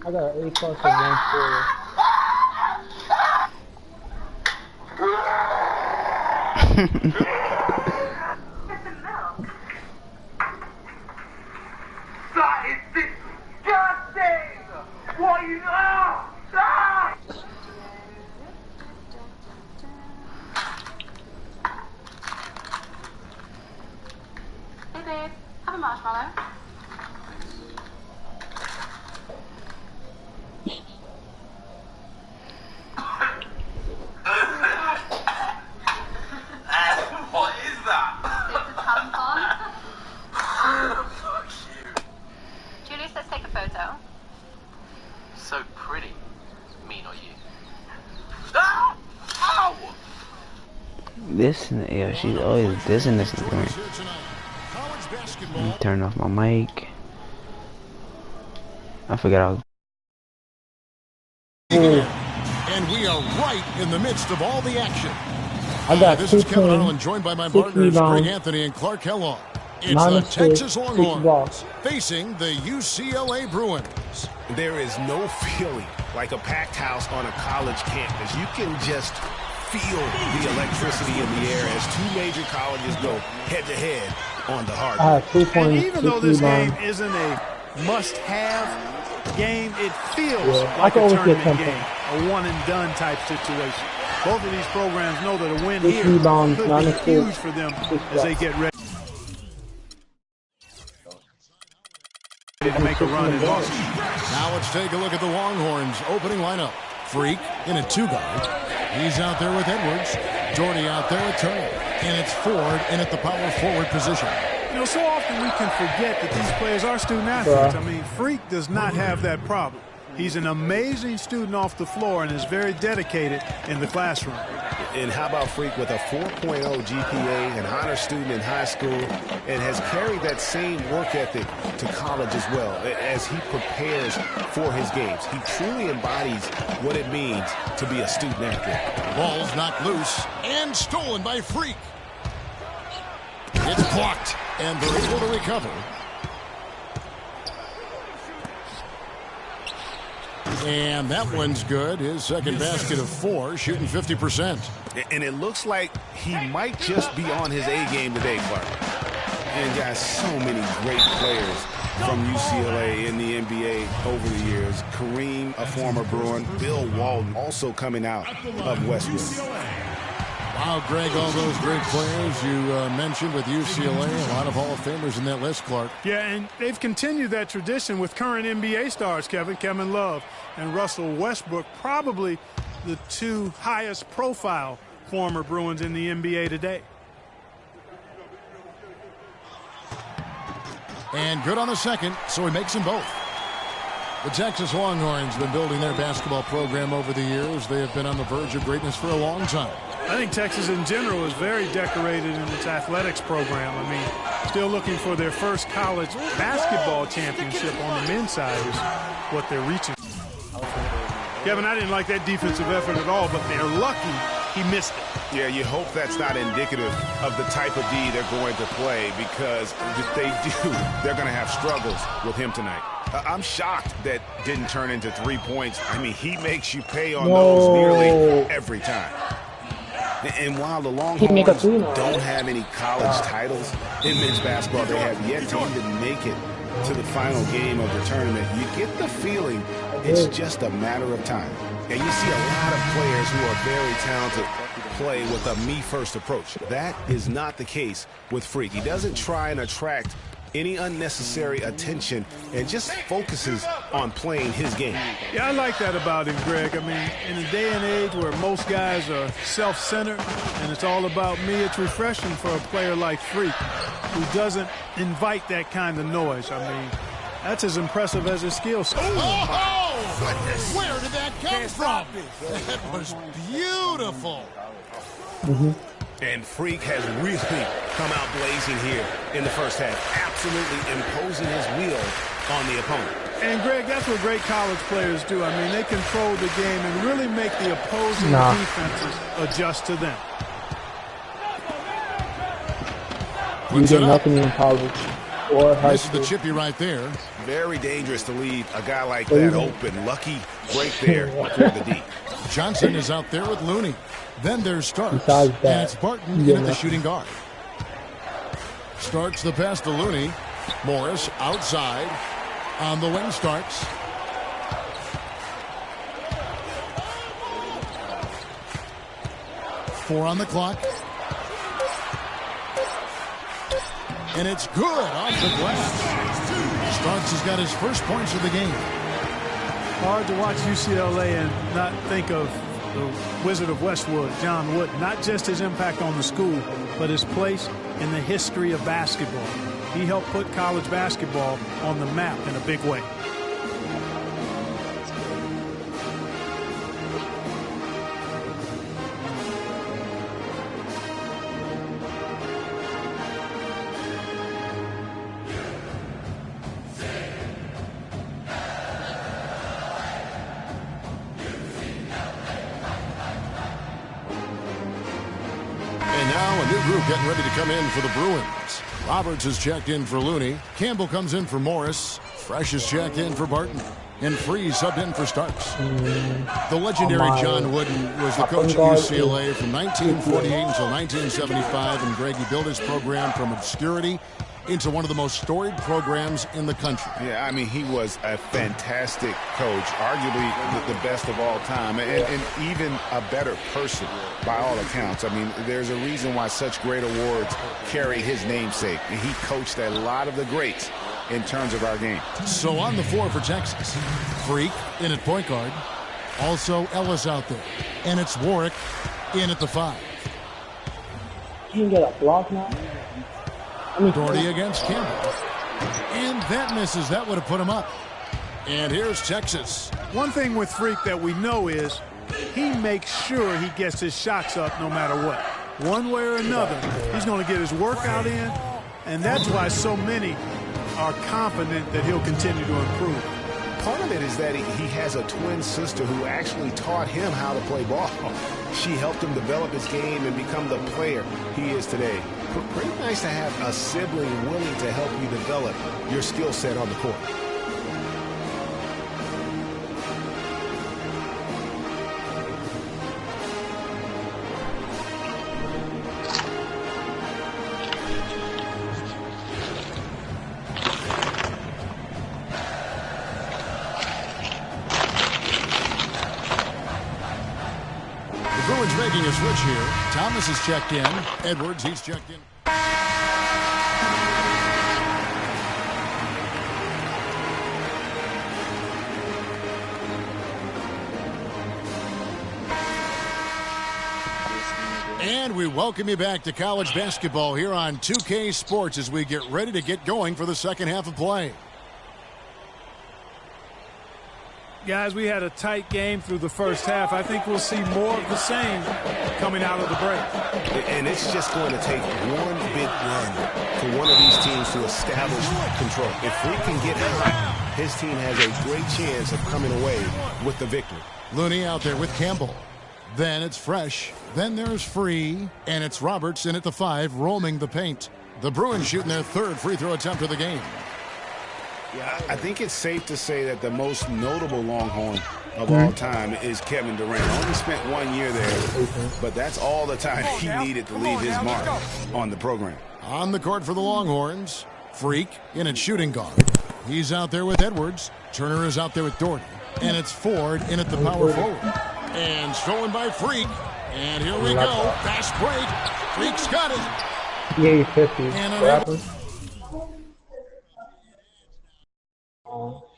I got an A plus and 1 That is disgusting! What you Hey babe, have a marshmallow. What is that? It's a tampon. Fuck you. Julius, let's take a photo. So pretty. Me, not you. Ah! Ow! This, yeah, she's always dissing this to me. Turn off my mic. I forgot I was. And we are right in the midst of all the action. I got This 2 is Kevin points, Harlan, joined by my 6 partners, rebounds, Greg Anthony and Clark Kellogg. It's the minus 6, Texas 6 Longhorns blocks. facing the UCLA Bruins. There is no feeling like a packed house on a college campus. You can just feel the electricity in the air as two major colleges go head-to-head on the hard. I have 2 And points, even 6 though this rebounds. game isn't a must-have game, it feels Yeah, I like can a always get tournament 10 game, a one-and-done type situation. Both of these programs know that a win 6 here rebounds, could be minus 6, huge for them 6 as they blocks. get ready to make a run in Boston. Now let's take a look at the Longhorns' opening lineup. Freak in a 2-guard. He's out there with Edwards. Doherty out there with Turner. And it's Ford in at the power forward position. You know, so often we can forget that these players are student athletes. I mean, Freak does not have that problem. He's an amazing student off the floor and is very dedicated in the classroom. And how about Freak with a 4.0 GPA, an honor student in high school, and has carried that same work ethic to college as well as he prepares for his games. He truly embodies what it means to be a student athlete. Ball's knocked loose and stolen by Freak. It's blocked, and they're able to recover. And that one's good. His second basket of 4, shooting 50%. And it looks like he might just be on his A game today, Clark. And guys, so many great players from UCLA in the NBA over the years. Kareem, a former Bruin. Bill Walton also coming out of Westwood. Wow, Greg, all those great players you mentioned with UCLA. A lot of Hall of Famers in that list, Clark. Yeah, and they've continued that tradition with current NBA stars, Kevin Love and Russell Westbrook, probably the 2 highest profile former Bruins in the NBA today. And good on the second, so he makes them both. The Texas Longhorns have been building their basketball program over the years. They have been on the verge of greatness for a long time. I think Texas in general is very decorated in its athletics program. I mean, still looking for their first college basketball championship on the men's side is what they're reaching. Kevin, I didn't like that defensive effort at all, but they're lucky he missed it. Yeah, you hope that's not indicative of the type of D they're going to play, because if they do, they're going to have struggles with him tonight. I'm shocked that didn't turn into 3 points. I mean, he makes you pay on those nearly every time. And while the Longhorns don't have any college titles in men's basketball, they have yet to even make it to the final game of the tournament. You get the feeling it's just a matter of time. And you see a lot of players who are very talented play with a me-first approach. That is not the case with Freak. He doesn't try and attract any unnecessary attention and just focuses on playing his game. Yeah, I like that about him, Greg. I mean, in a day and age where most guys are self-centered and it's all about me, it's refreshing for a player like Freak who doesn't invite that kind of noise. I mean, that's as impressive as his skill set. Oh, goodness. Where did that come from? That was beautiful. And Freak has really come out blazing here in the first half, absolutely imposing his will on the opponent. And, Greg, that's what great college players do. I mean, they control the game and really make the opposing defenses adjust to them. You get nothing in college or high This is school. the chippy right there. very dangerous to leave a guy like that open. Lucky break there for the D. Johnson is out there with Looney. Then there's Starks, Besides that, and it's Barton yeah, in at the shooting guard. Starks the pass to Looney. Morris outside on the wing. Starks. Four on the clock. And it's good off the glass. Starks has got his first points of the game. Hard to watch UCLA and not think of the Wizard of Westwood, John Wooden. Not just his impact on the school, but his place in the history of basketball. He helped put college basketball on the map in a big way. Getting ready to come in for the Bruins. Roberts has checked in for Looney. Campbell comes in for Morris. Fresh is checked in for Barton. And Freeze subbed in for Starks. The legendary John Wooden was the coach at UCLA from 1948 until 1975, and Greg, he built his program from obscurity into one of the most storied programs in the country. Yeah, I mean, he was a fantastic coach, arguably the best of all time, and even a better person by all accounts. I mean, there's a reason why such great awards carry his namesake. And he coached a lot of the greats in terms of our game. So on the floor for Texas, Freak in at point guard. Also Ellis out there. And it's Warwick in at the 5. You can get a block now. Doherty against Campbell. And that misses. That would have put him up. And here's Texas. One thing with Freak that we know is he makes sure he gets his shots up no matter what. One way or another, he's going to get his workout in, and that's why so many are confident that he'll continue to improve. Part of it is that he has a twin sister who actually taught him how to play ball. She helped him develop his game and become the player he is today. Pretty nice to have a sibling willing to help you develop your skill set on the court. Making a switch here. Thomas is checked in. Edwards, he's checked in. And we welcome you back to college basketball here on 2K Sports as we get ready to get going for the second half of play. Guys, we had a tight game through the first half. I think we'll see more of the same coming out of the break. And it's just going to take one big run for one of these teams to establish control. If we can get hot, his team has a great chance of coming away with the victory. Looney out there with Campbell. Then it's Fresh. Then there's Free. And it's Roberts in at the 5, roaming the paint. The Bruins shooting their third free throw attempt of the game. Yeah, I think it's safe to say that the most notable Longhorn of all time is Kevin Durant. Only spent 1 year there, but that's all the time he needed to leave his mark on the program. On the court for the Longhorns, Freak in at shooting guard. He's out there with Edwards. Turner is out there with Doherty. And it's Ford in at the power forward. And stolen by Freak. And here we go. Fast break. Freak's got it. Yeah, 50. And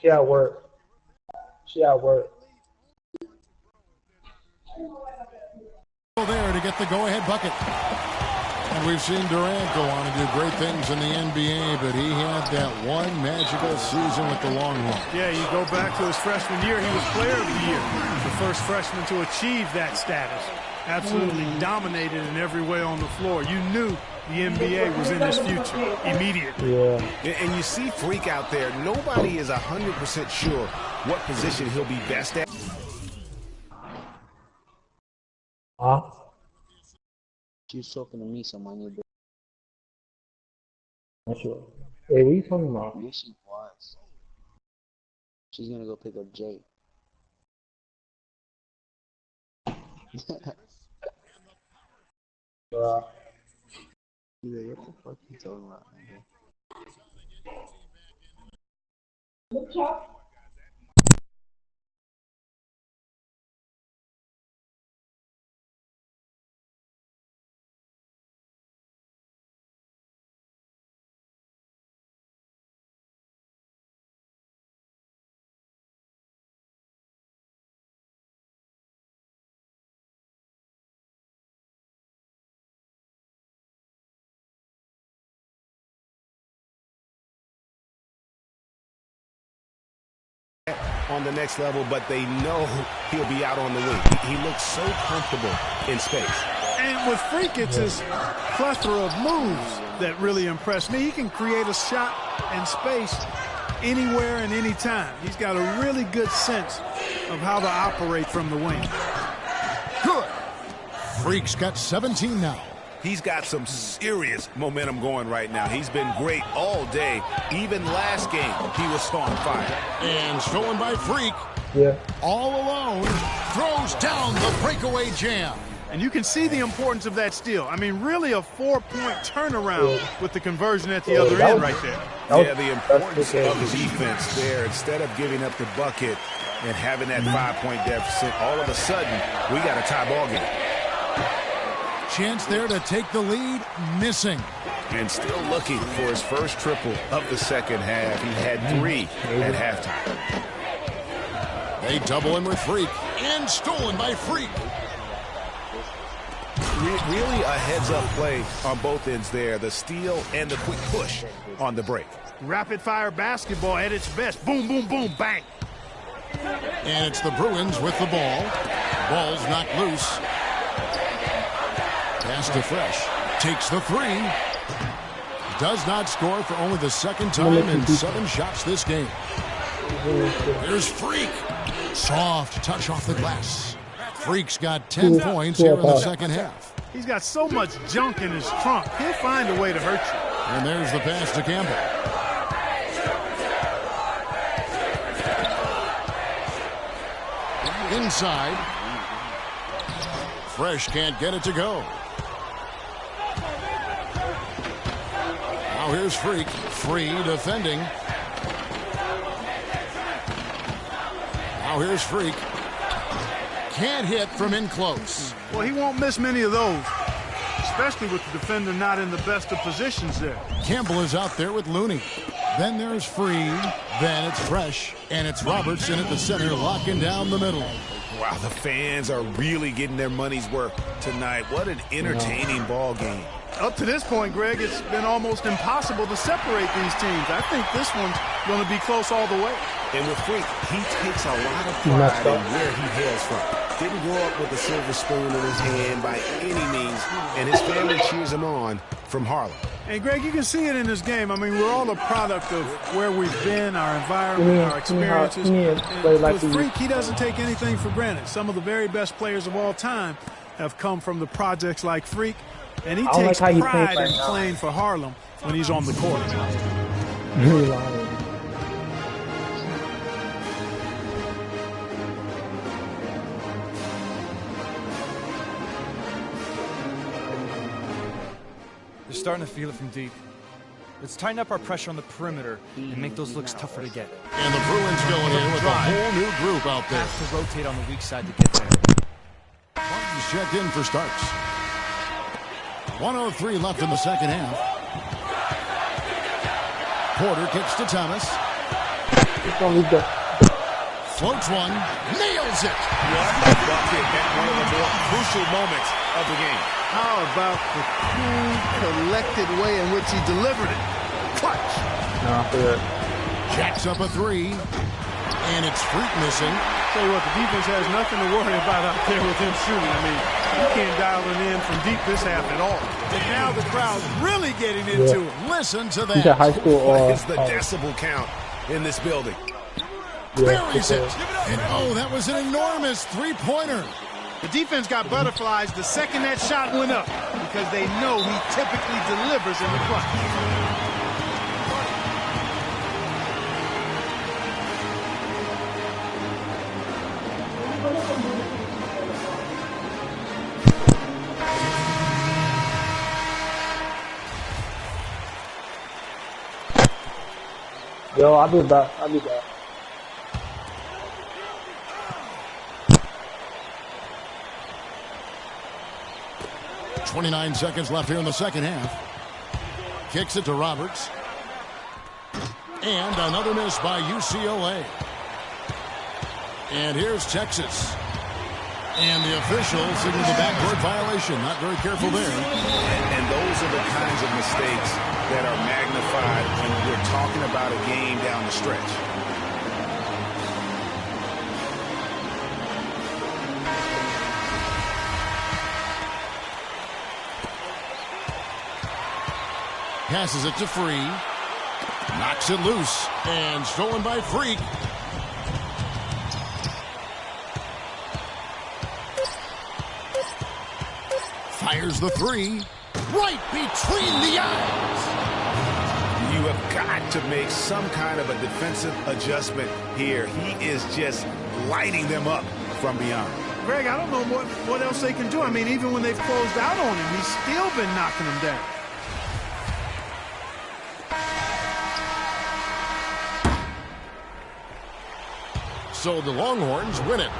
she at work. She at work. There to get the go-ahead bucket. And we've seen Durant go on and do great things in the NBA, but he had that one magical season with the Longhorns. Yeah, you go back to his freshman year, he was player of the year. The first freshman to achieve that status. Absolutely dominated in every way on the floor. You knew the NBA was in his future immediately. Yeah. And you see Freak out there. Nobody is 100% sure what position he'll be best at. Huh? She's talking to me, someone you. Not sure. Hey, what are you talking about? Yes, she was. She's gonna go pick up Jake. Bruh. He's like, what the fuck you talking about, man? On the next level, but they know he'll be out on the wing. He looks so comfortable in space. And with Freak, it's his plethora of moves that really impress me. He can create a shot in space anywhere and anytime. He's got a really good sense of how to operate from the wing. Good. Freak's got 17 now. He's got some serious momentum going right now. He's been great all day. Even last game, he was on fire. And stolen by Freak. Yeah. All alone. Throws down the breakaway jam. And you can see the importance of that steal. I mean, really a 4-point turnaround with the conversion at the other end right there. Yeah, the importance of the defense there. Instead of giving up the bucket and having that 5-point deficit, all of a sudden, we got a tie ball game. Chance there to take the lead, missing. And still looking for his first triple of the second half. He had 3 at halftime. They double him with Freak. And stolen by Freak. Really a heads-up play on both ends there. The steal and the quick push on the break. Rapid-fire basketball at its best. Boom, boom, boom, bang. And it's the Bruins with the ball. Ball's knocked loose. Pass to Fresh. Takes the 3. Does not score for only the second time in 7 shots this game. Here's Freak. Soft touch off the glass. Freak's got 10 points here in the second half. He's got so much junk in his trunk. He'll find a way to hurt you. And there's the pass to Campbell. Inside. Fresh can't get it to go. Now here's Freak. Free defending. Now here's Freak. Can't hit from in close. Well, he won't miss many of those, especially with the defender not in the best of positions there. Campbell is out there with Looney. Then there's Free. Then it's Fresh. And it's Robertson at the center, locking down the middle. Wow, the fans are really getting their money's worth tonight. What an entertaining ball game. Up to this point, Greg, it's been almost impossible to separate these teams. I think this one's going to be close all the way. And with Freak, he takes a lot of pride in where he hails from. Didn't grow up with a silver spoon in his hand by any means, and his family cheers him on from Harlem. And, Greg, you can see it in this game. I mean, we're all a product of where we've been, our environment, our experiences. And with Freak, he doesn't take anything for granted. Some of the very best players of all time have come from the projects like Freak, and he takes pride in playing for Harlem when he's on the court. They're starting to feel it from deep. Let's tighten up our pressure on the perimeter and make those looks tougher to get. And the Bruins going in with a whole new group out there. Have to rotate on the weak side to get there. Martin's checked in for Starks. 1:03 left in the second half. Porter kicks to Thomas. Floats one. Nails it. What a bucket at one of the more crucial moments of the game. How about the cool, collected way in which he delivered it? Clutch. Jacks up a 3. And it's Freak missing. Tell you what, the defense has nothing to worry about out there with him shooting. I mean, you can't dial it in from deep this half at all. And now the crowd's really getting into it. Listen to that. He's a high school What is the decibel count in this building? Buries it. And oh, that was an enormous 3-pointer. The defense got butterflies the second that shot went up because they know he typically delivers in the clutch. Yo, I'll be back. I'll be back. .29 seconds left here in the second half. Kicks it to Roberts. And another miss by UCLA. And here's Texas. And the official signals a backcourt violation. Not very careful there. And those are the kinds of mistakes that are magnified when we're talking about a game down the stretch. Passes it to Free. Knocks it loose. And stolen by Freak. Fires the three. Right between the eyes. You have got to make some kind of a defensive adjustment here. He is just lighting them up from beyond. Greg, I don't know what else they can do. I mean, even when they've closed out on him, he's still been knocking them down. So the Longhorns win it.